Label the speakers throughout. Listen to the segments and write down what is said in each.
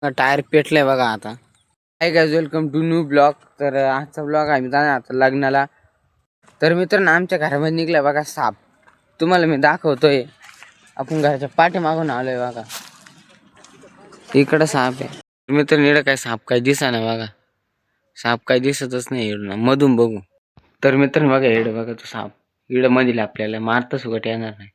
Speaker 1: Tyre पेटलाय बघा आता. Hi guys, welcome to new blog. तर आजचा ब्लॉग आहे मी जाणार आता लग्नाला. तर मित्रांनो, आमच्या घरामध्ये निघलाय बघा साप. तुम्हाला मी दाखवतोय. आपण घराच्या पाठीमागून आलोय बघा. इकडं साप आहे मित्रांनो. इकडं काय साप काय दिसा ना बघा. साप काय दिसतच नाही इकडं. मधून बघू तर मित्रांनो बघा, इकडं बघा तो साप. इकडं मधील आपल्याला मारता सुगट येणार नाही.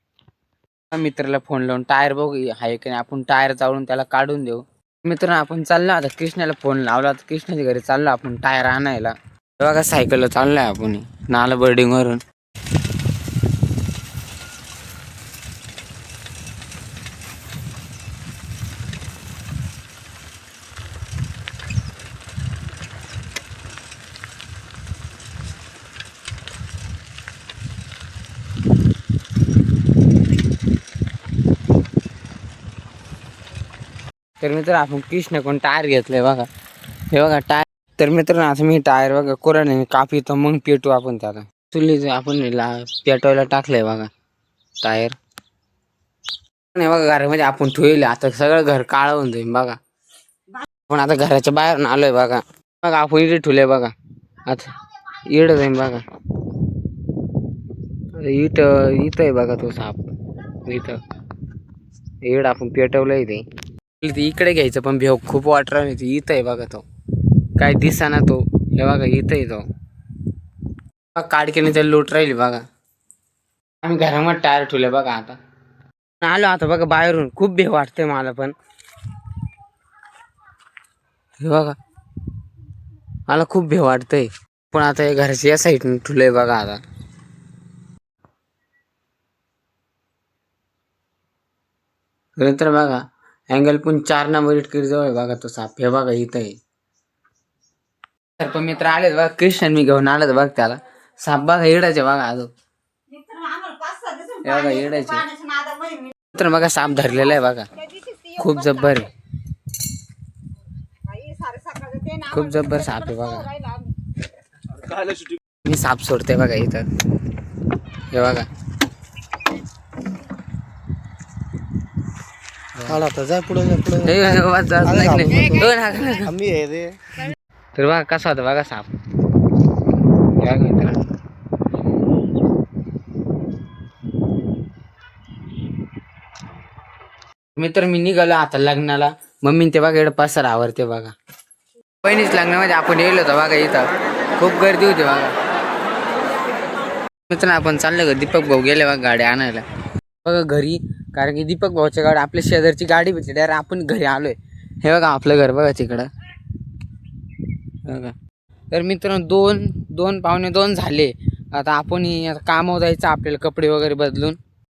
Speaker 1: मित्राला फोन लावून टायर बघू आहे की नाही, आपण टायर जाळून त्याला काढून देऊ. मित्रांनो, आपण चाललो आता. कृष्णाला फोन लावला तर कृष्णाच्या घरी चाललो आपण टायर आणायला. बघा सायकलला चाललोय आपण नाला बर्डिंग वरून. तर मित्रांनो, आपण कृष्ण कोण टायर घेतलंय बघा. हे बघा टायर. तर मित्रांनो, आता मी टायर बघा कोराने कापी तर मग पेटू आपण त्याला. चुलीच आपण पेटवायला टाकलंय बघा टायर. नाही बघा, घरामध्ये आपण ठेवले. आता सगळं घर काळं होऊन जाईल बघा. आपण आता घराच्या बाहेर आलोय बघा. बघा आपण इथे ठेवलंय बघा. आता इकडं जाईन बघा. इथं इथं आहे बघा तो साप. इथं इकडं आपण पेटवलंय ते. इकडे घ्यायचं पण भेव खूप वाटर आहे. इथं आहे बघा तो. काय दिसा ना तो. हे बघा इथं आहे तो. काडकीने त्याला लूट राहील बघा. आम्ही घरामध्ये टायर ठेवले बघा. आता आलो आता बघा बाहेरून. खूप भेव वाटते मला पण. हे बघा मला खूप भेव वाटतंय. पण आता हे घराच्या या साईडने ठेवलंय बघा. आता नंतर बघा अँगल पण 4 नंबर इटकी जवळ बघा तो साप. हे बघा इथं आहे. तर पण मित्र आले बघा. कृष्ण मी घेऊन आलं बघ त्याला. साप बघा इडायचे बघा अजून. बघा इडायचे मित्र. बघा साप धरलेला आहे बघा. खूप जब्बर आहे. खूप जब्बर साप आहे बघा. मी साप सोडते बघा इथं. हे बघा. तर बघा कसा होता बघा साप. मित्र मी निघालो आता लग्नाला. मम्मी ते बघा इकडे पसार आवरते बघा. बहिणीच लग्नामध्ये आपण येलो होतो बघा. इथं खूप गर्दी होती बघा. मित्र आपण चाललो का दीपक भाऊ गेले बघा गाडी आणायला बघा घरी. कारण की दीपक भाऊच्या गाडी आपल्या शेजारची गाडी भेटली. डायरेक्ट आपण घरी आलोय. हे बघा आपलं घर बघा तिकडं बघा. तर मित्रांनो 2:02 झाले. आता आपण आता कामावर जायचं आपल्याला कपडे वगैरे बदलून.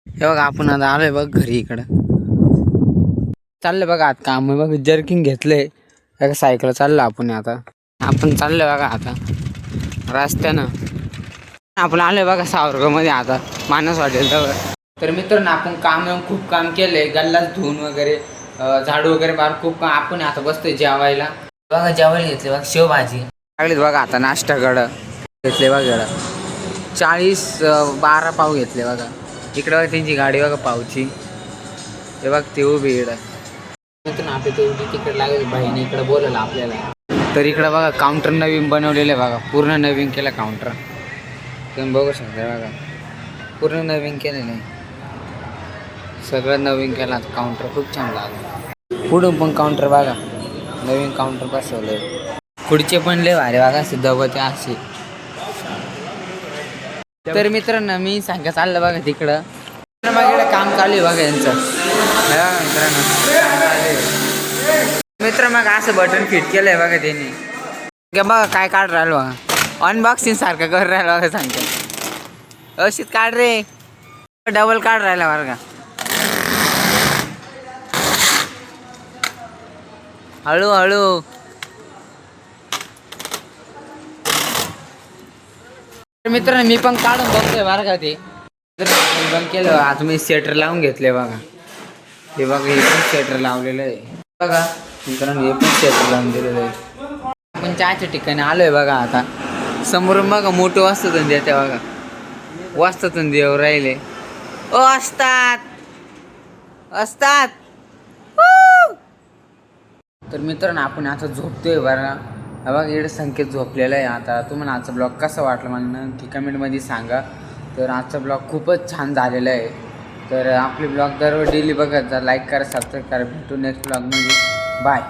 Speaker 1: हे बघा आपण आता आलोय बघ घरी इकडं. चाललंय बघा आता काम बघा. जर्किंग घेतलंय बघा. सायकल चाललं आपण आता. आपण चाललोय बघा आता रस्त्यानं. आपण आलोय बघा सावरगावमध्ये आता मानस हॉटेल जवळ. तर मित्रांनो, आपण खूप काम केलंय. गल्लाच धुवून वगैरे झाडू वगैरे मार खूप काम. आपण आता बसतोय जेवायला बघा. जेवायला घेतले बघा शेवभाजी लागलीच बघा. आता नाश्ताकडं घेतले बघा. 12 पाव घेतले बघा. इकडे बघा त्यांची गाडी बघा पावची. हे बघ ते उभी इकडं. मित्रांनो आपली तेवढी तिकीट लागेल. बहिणी इकडे बोलवलं आपल्याला. तर इकडं बघा काउंटर नवीन बनवलेलं आहे बघा. पूर्ण नवीन केलं काउंटर. तुम्ही बघू शकता बघा. पूर्ण नवीन केलेलं आहे. सगळं नवीन केलं. काउंटर खूप छान लागलं. पुढून पण काउंटर बघा. नवीन काउंटर बसवलंय. खुर्चे पण लय भारी बघा. असे दबते असे. तर मित्रांनो मी सांगा चाललं बघा तिकडं. मग इकडं काम चालू आहे बघा यांचं. मित्र मग असं बटन फिट केलंय बघा त्यांनी. बघा काय काढ राहिलो बघा. अनबॉक्सिंग सारखं कर राहिलं बघा. सांगते अशीत काढ रे. डबल काढ राहिला बरं का. हळू. मित्रांनो मी पण काढून बघतोय बरं का ते. बंद केलं. आता मी स्वेटर लावून घेतले बघा. हे बघा हे पण स्वेटर लावलेलं आहे बघा. मित्रांनो हे पण स्वेटर लावून दिलेलं आहे. आपण चहाच्या ठिकाणी आलोय बघा. आता समोरून बघा मोठं वाजतातून देते बघा. वाजतातून देव राहिले. ओ असतात तर मित्रांनो आपण आता झोपतोय बरं. बघा इकडे संकेत झोपलेला आहे. आता तुम्हाला आजचा ब्लॉग कसा वाटला मला नक्की कमेंटमध्ये सांगा. तर आजचा ब्लॉग खूपच छान झालेला आहे. तर आपले ब्लॉग दररोज डेली बघत जा, लाईक करा, सबस्क्राईब करा. भेटू नेक्स्ट ब्लॉगमध्ये. बाय.